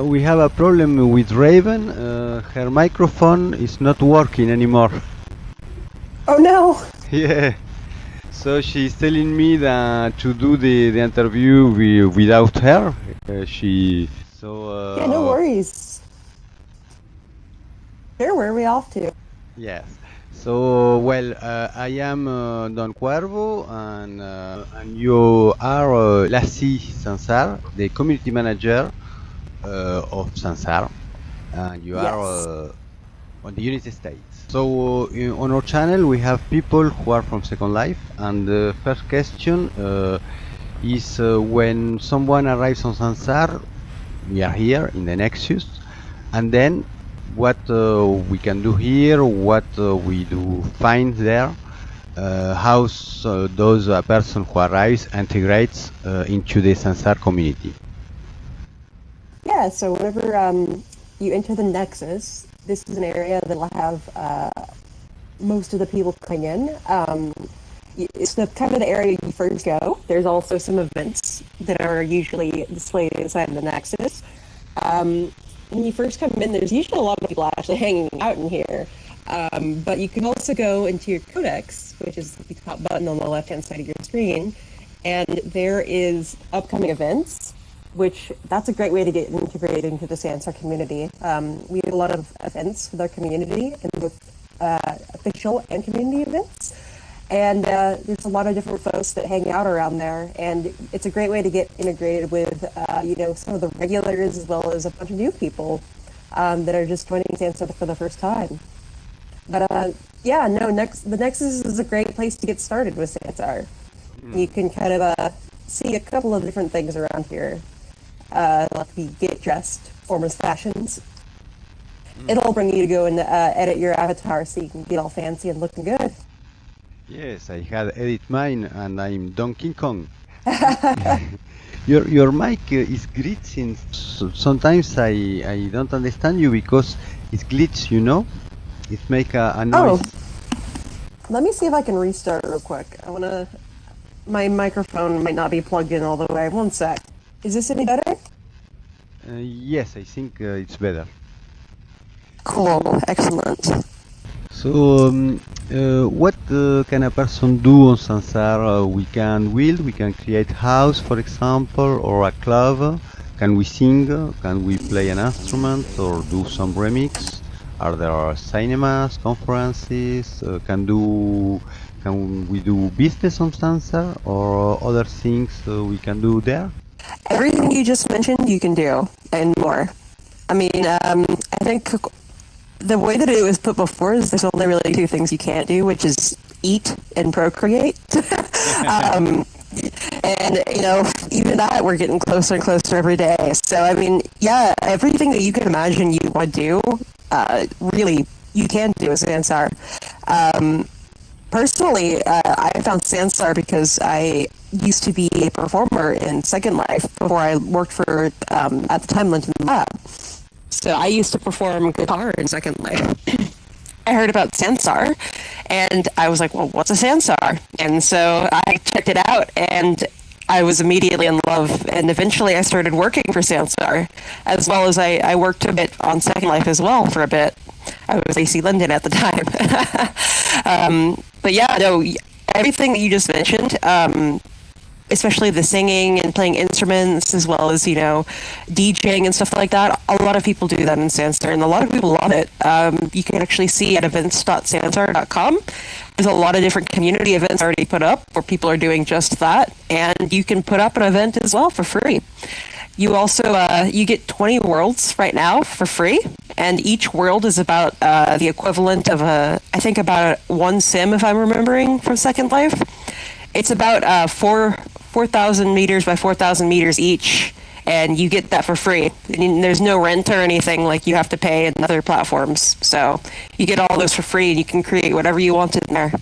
We have a problem with Raven. Her microphone is not working anymore. Oh no! Yeah. So she's telling me that to do the interview without her. She. So. Yeah, no worries. Sure, where are we off to? Yes. So well, I am Don Cuervo, and you are Lacie Sansar, the community manager of Sansar, and you are Yes. on the United States. So on our channel we have people who are from Second Life, and the first question is when someone arrives on Sansar, we are here in the Nexus, and then what we can do here, what we do find there, how those person who arrives integrates into the Sansar community. Yeah, so whenever you enter the Nexus, this is an area that will have most of the people coming in. It's the kind of the area you first go. There's also some events that are usually displayed inside of the Nexus. When you first come in, there's usually a lot of people actually hanging out in here. But you can also go into your codex, which is the top button on the left-hand side of your screen, and there is upcoming events, which that's a great way to get integrated into the Sansar community. We have a lot of events with our community, and both official and community events. And there's a lot of different folks that hang out around there, and it's a great way to get integrated with, some of the regulars as well as a bunch of new people that are just joining Sansar for the first time. But the Nexus is a great place to get started with Sansar. You can kind of see a couple of different things around here, like the get dressed, formal fashions. It'll bring you to go and edit your avatar so you can get all fancy and looking good. Yes, I had edit mine, and I'm Donkey Kong. Your mic is glitching. Sometimes I don't understand you because it's glitch, you know? It make a noise. Let me see if I can restart real quick. My microphone might not be plugged in all the way. One sec. Is this any better? Yes, I think it's better. Cool, excellent. So, what can a person do on Sansar? We can build, we can create house, for example, or a club. Can we sing? Can we play an instrument or do some remix? Are there cinemas, conferences? Can we do business on Sansar or other things we can do there? Everything you just mentioned, you can do, and more. I mean, I think the way that it was put before is there's only really two things you can't do, which is eat and procreate. And, even that, we're getting closer and closer every day. So, I mean, yeah, everything that you can imagine you want to do, really, you can do with Sansar. Personally, I found Sansar because I used to be a performer in Second Life before I worked for, at the time, London Lab. So I used to perform guitar in Second Life. I heard about Sansar, and I was like, well, what's a Sansar? And so I checked it out, and I was immediately in love. And eventually I started working for Sansar, as well as I worked a bit on Second Life as well for a bit. I was AC London at the time. But yeah, no, everything that you just mentioned, especially the singing and playing instruments, as well as, DJing and stuff like that. A lot of people do that in Sansar, and a lot of people love it. You can actually see at events.sansar.com. There's a lot of different community events already put up where people are doing just that, and you can put up an event as well for free. You also, you get 20 worlds right now for free, and each world is about the equivalent of about one sim, if I'm remembering, from Second Life. It's about 4,000 meters by 4,000 meters each, and you get that for free. And there's no rent or anything like you have to pay in other platforms. So you get all those for free, and you can create whatever you want in there.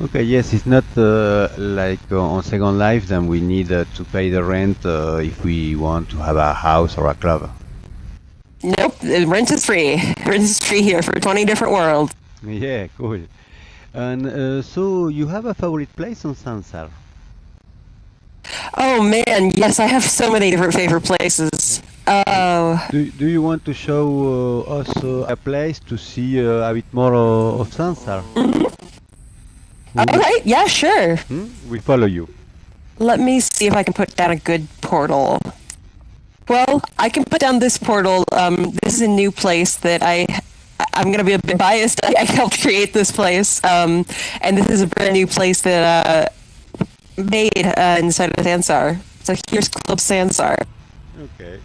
Okay, yes, it's not like on Second Life, then we need to pay the rent if we want to have a house or a club. Nope, rent is free. Rent is free here for 20 different worlds. Yeah, cool. And so you have a favorite place on Sansar? Oh man, yes, I have so many different favorite places. Oh, Do you want to show us a place to see a bit more of Sansar? all right. Yeah, sure. We follow you. Let me see if I can put down a good portal. Well, I can put down this portal. This is a new place that I'm going to be a bit biased. I helped create this place. And this is a brand new place that made inside of Sansar. So here's Club Sansar. Okay.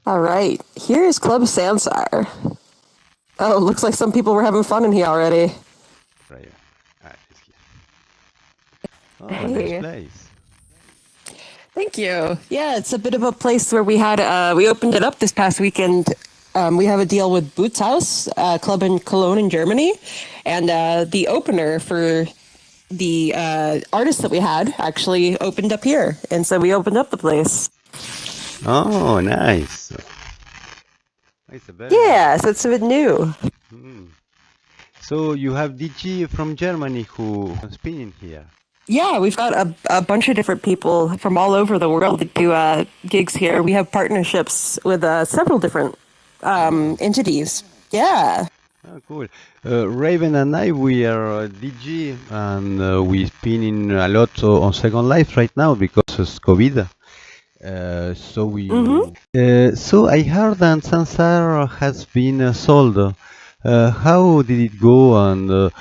All right, here's Club Sansar. Oh, looks like some people were having fun in here already. Right. It's here. Oh, Hey. nice place. Thank you. Yeah, it's a bit of a place where we opened it up this past weekend. We have a deal with Boots House, a club in Cologne in Germany, and the opener for the artist that we had actually opened up here, and so we opened up the place. Oh, nice. It's a very Yeah, so it's a bit new. So you have DG from Germany who's spinning here. Yeah, we've got a bunch of different people from all over the world that do gigs here. We have partnerships with several different entities. Yeah. Oh, cool. Raven and I, we are DG, and we spinning a lot on Second Life right now because of COVID. So I heard that Sansar has been sold. How did it go? And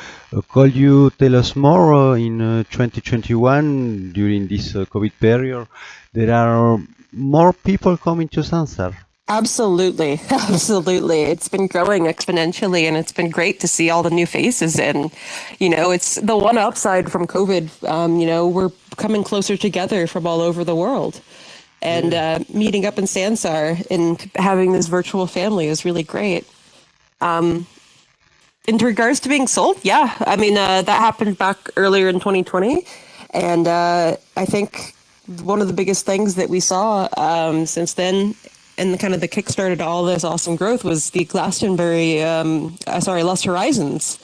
could you tell us more in 2021 during this COVID period? There are more people coming to Sansar. Absolutely. Absolutely. It's been growing exponentially and it's been great to see all the new faces. And, it's the one upside from COVID. We're coming closer together from all over the world. And meeting up in Sansar and having this virtual family is really great. In regards to being sold, yeah. I mean, that happened back earlier in 2020. And I think one of the biggest things that we saw since then and the kickstarter to all this awesome growth was the Lost Horizons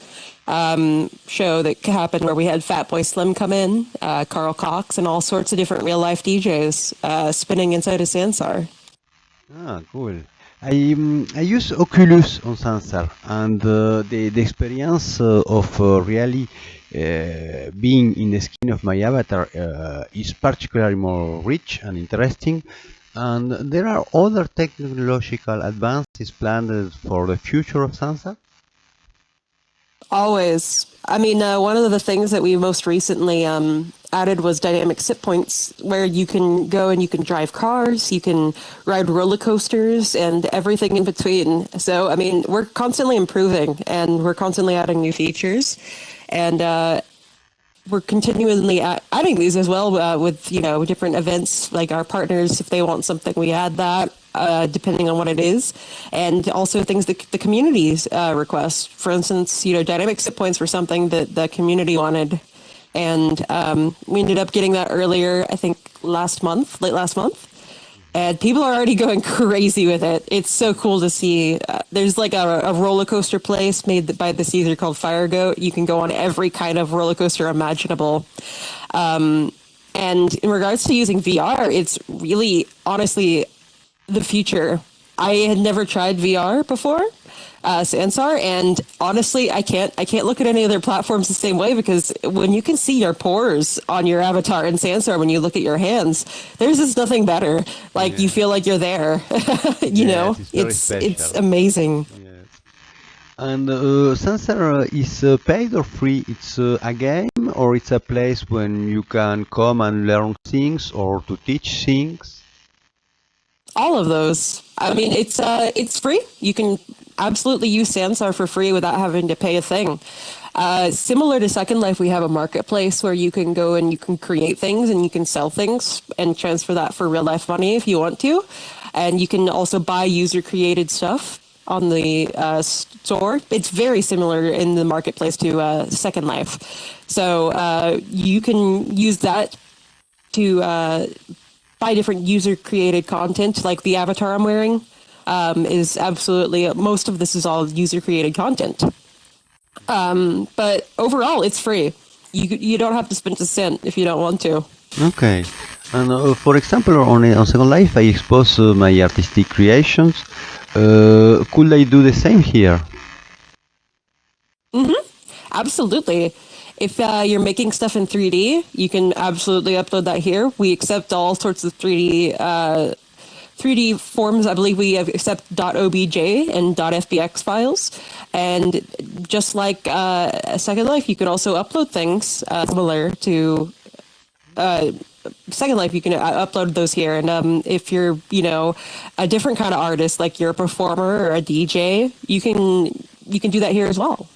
show that happened where we had Fatboy Slim come in, Carl Cox, and all sorts of different real life DJs spinning inside of Sansar. Ah, cool. I use Oculus on Sansar, and the experience of really being in the skin of my avatar is particularly more rich and interesting. And there are other technological advances planned for the future of Sansar. Always. I mean, one of the things that we most recently added was dynamic sit points, where you can go and you can drive cars, you can ride roller coasters, and everything in between. So, I mean, we're constantly improving and we're constantly adding new features, and we're continually adding these as well with different events, like our partners. If they want something, we add that. Depending on what it is, and also things that the communities request. For instance, dynamic sit points were something that the community wanted, and we ended up getting that earlier, I think late last month, and people are already going crazy with it. It's so cool to see. There's like a roller coaster place made by this user called Fire Goat. You can go on every kind of roller coaster imaginable. And in regards to using VR, it's really, honestly, the future. I had never tried VR before, Sansar, and honestly, I can't look at any other platforms the same way, because when you can see your pores on your avatar in Sansar, when you look at your hands, there's just nothing better. Like, you feel like you're there. It's amazing. Yes. And Sansar is paid or free? It's a game, or it's a place when you can come and learn things or to teach things? All of those. I mean, it's free. You can absolutely use Sansar for free without having to pay a thing. Similar to Second Life, we have a marketplace where you can go and you can create things and you can sell things and transfer that for real life money if you want to. And you can also buy user created stuff on the store. It's very similar in the marketplace to Second Life. So you can use that to buy different user created content, like the avatar I'm wearing. is absolutely, most of this is all user created content. But overall, it's free. You don't have to spend a cent if you don't want to. Okay. And for example, on Second Life, I expose my artistic creations. Could I do the same here? Absolutely. If you're making stuff in 3D, you can absolutely upload that here. We accept all sorts of 3D forms. I believe we accept .obj and .fbx files. And just like Second Life, you can also upload things similar to Second Life. You can upload those here. And if you're, a different kind of artist, like you're a performer or a DJ, you can do that here as well.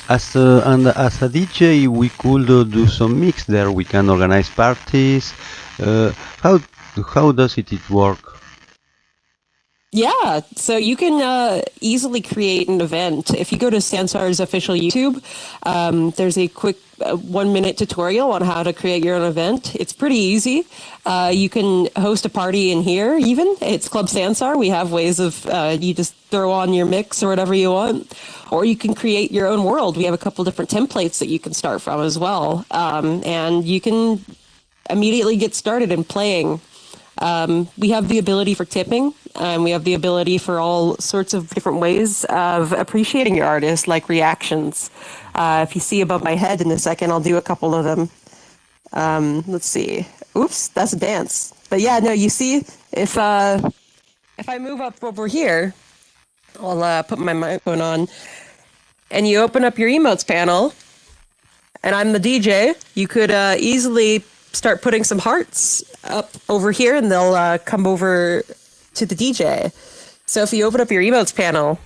As a DJ, we could do some mix there. We can organize parties. Uh, how how does it work? Yeah, so you can easily create an event. If you go to Sansar's official YouTube, there's a quick 1 minute tutorial on how to create your own event. It's pretty easy. You can host a party in here even. It's Club Sansar. We have ways of, you just throw on your mix or whatever you want. Or you can create your own world. We have a couple different templates that you can start from as well. And you can immediately get started in playing. We have the ability for tipping, and we have the ability for all sorts of different ways of appreciating your artist, like reactions. If you see above my head in a second, I'll do a couple of them. Let's see. Oops, that's a dance. But yeah, no, you see, if I move up over here, I'll put my microphone on, and you open up your emotes panel, and I'm the DJ, you could easily start putting some hearts up over here, and they'll come over to the DJ. So if you open up your emotes panel,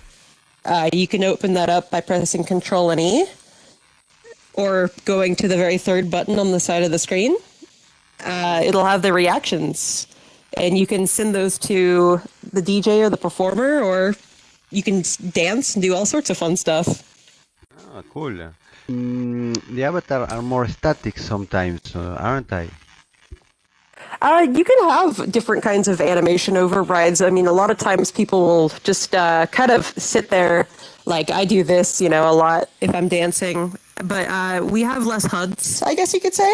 you can open that up by pressing Control and E, or going to the very third button on the side of the screen. It'll have the reactions, and you can send those to the DJ or the performer, or you can dance and do all sorts of fun stuff. Ah, cool. The avatar are more static sometimes, aren't I? You can have different kinds of animation overrides. I mean, a lot of times people will just kind of sit there, like I do this, a lot if I'm dancing. But we have less HUDs, I guess you could say,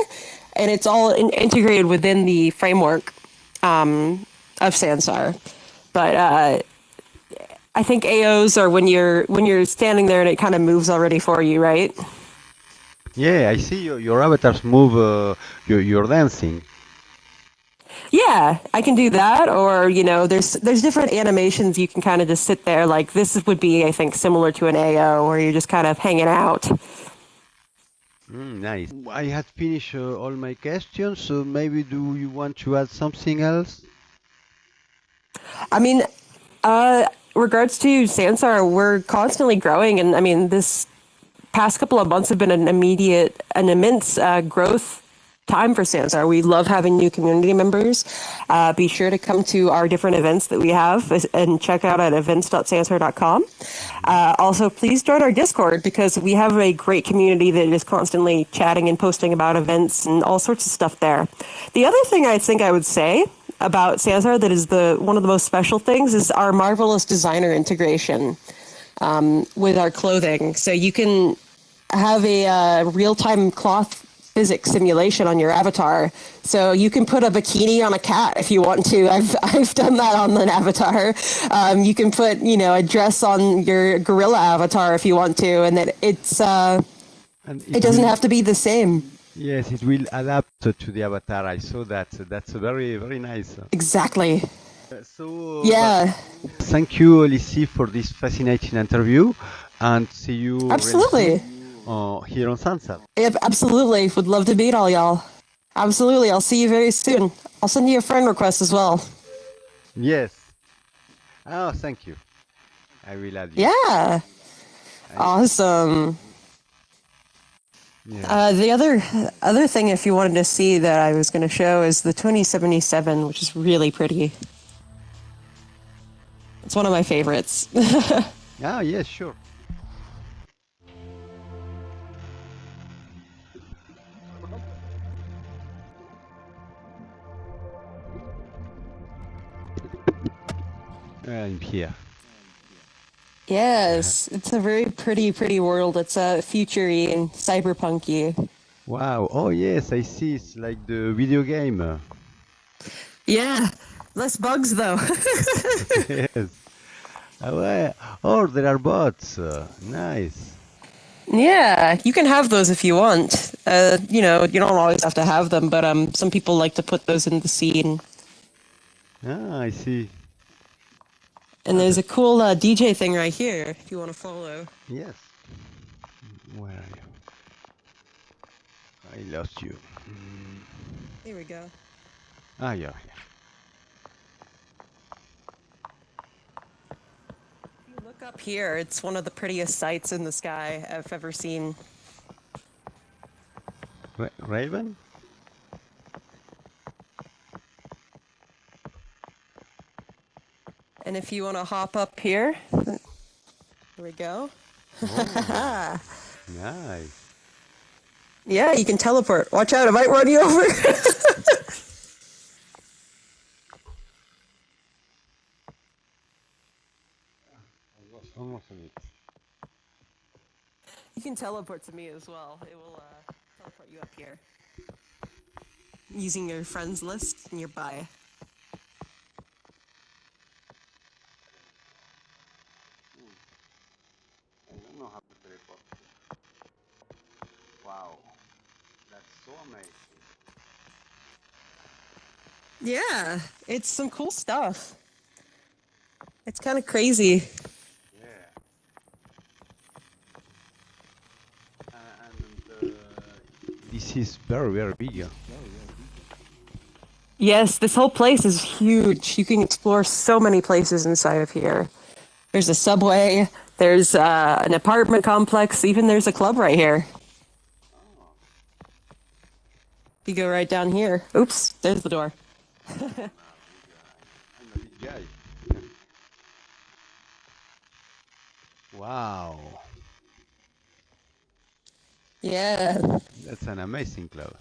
and it's all integrated within the framework of Sansar. But I think AOs are when you're standing there and it kind of moves already for you, right? Yeah, I see your avatars move. You're dancing. Yeah, I can do that, or there's different animations you can kind of just sit there. Like this would be, I think, similar to an AO, where you're just kind of hanging out. Nice. I had finished all my questions, so maybe do you want to add something else? I mean, regards to Sansar, we're constantly growing, and I mean, this past couple of months have been an immense growth time for Sansar. We love having new community members. Be sure to come to our different events that we have and check out at events.sansar.com. Also, please join our Discord, because we have a great community that is constantly chatting and posting about events and all sorts of stuff there. The other thing I think I would say about Sansar that is one of the most special things is our marvelous designer integration with our clothing. So you can have a real-time cloth physics simulation on your avatar. So you can put a bikini on a cat if you want to. I've done that on an avatar. You can put a dress on your gorilla avatar if you want to, and that it doesn't have to be the same. Yes, it will adapt to the avatar. I saw that. That's very, very nice. Exactly. So, Yeah. thank you, Lacie, for this fascinating interview, and see you Absolutely. Here on Sansar. Yep, absolutely. Would love to meet all y'all. Absolutely. I'll see you very soon. I'll send you a friend request as well. Yes. Oh, thank you. I will add you. Yeah. Awesome. Yeah. The other thing, if you wanted to see, that I was going to show is the 2077, which is really pretty. It's one of my favorites. Ah, yes, sure. Yeah, I'm here. Yes, it's a very pretty world. It's future-y and cyberpunk-y. Wow. Oh yes, I see. It's like the video game. Yeah, less bugs though. Yes. Oh, oh, there are bots. Nice. Yeah, you can have those if you want. You don't always have to have them, but some people like to put those in the scene. Ah, I see. And there's a cool DJ thing right here if you want to follow. Yes. Where are you? I lost you. Here we go. Ah, yeah. If you look up here, it's one of the prettiest sights in the sky I've ever seen. Raven? And if you want to hop up here, here we go. Oh, nice. Yeah, you can teleport. Watch out, it might run you over. Almost on it. You can teleport to me as well. It will teleport you up here. Using your friends list and your bio. I don't know how to teleport. Wow, that's so amazing. Yeah, it's some cool stuff. It's kind of crazy. Yeah. And this is very big. Yes, this whole place is huge. You can explore so many places inside of here. There's a subway, there's an apartment complex, even there's a club right here. You go right down here. Oops, there's the door. I'm a big guy. Wow, Yeah. that's an amazing club.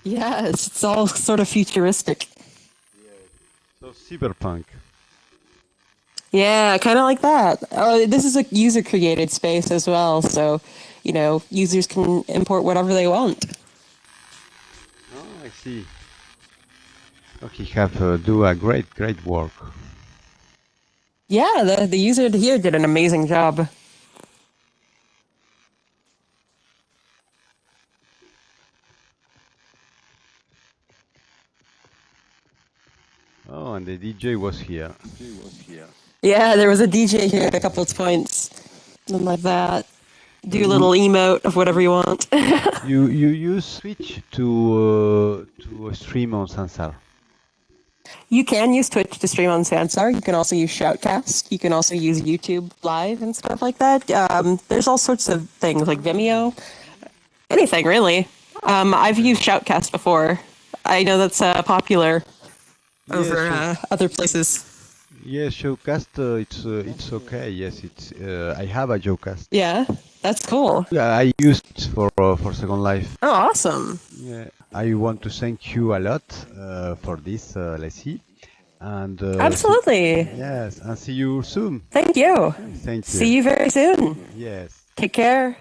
Yes, it's all sort of futuristic. So cyberpunk. Yeah, kind of like that. Oh, this is a user-created space as well, so, users can import whatever they want. Oh, I see. Okay, have do a great work. Yeah, the user here did an amazing job. Oh, and the DJ was here. Yeah, there was a DJ here at a couple of points. Something like that. Do a little emote of whatever you want. You use Switch to stream on Sansar. You can use Twitch to stream on Sansar. You can also use Shoutcast. You can also use YouTube Live and stuff like that. There's all sorts of things like Vimeo. Anything, really. I've used Shoutcast before. I know that's popular over other places. Yes, Showcast. It's okay. Yes, it's. I have a Showcast. Yeah, that's cool. Yeah, I used it for Second Life. Oh, awesome. Yeah, I want to thank you a lot for this, Lacie. And Absolutely. yes, and see you soon. Thank you. Thank you. See you very soon. Yes. Take care.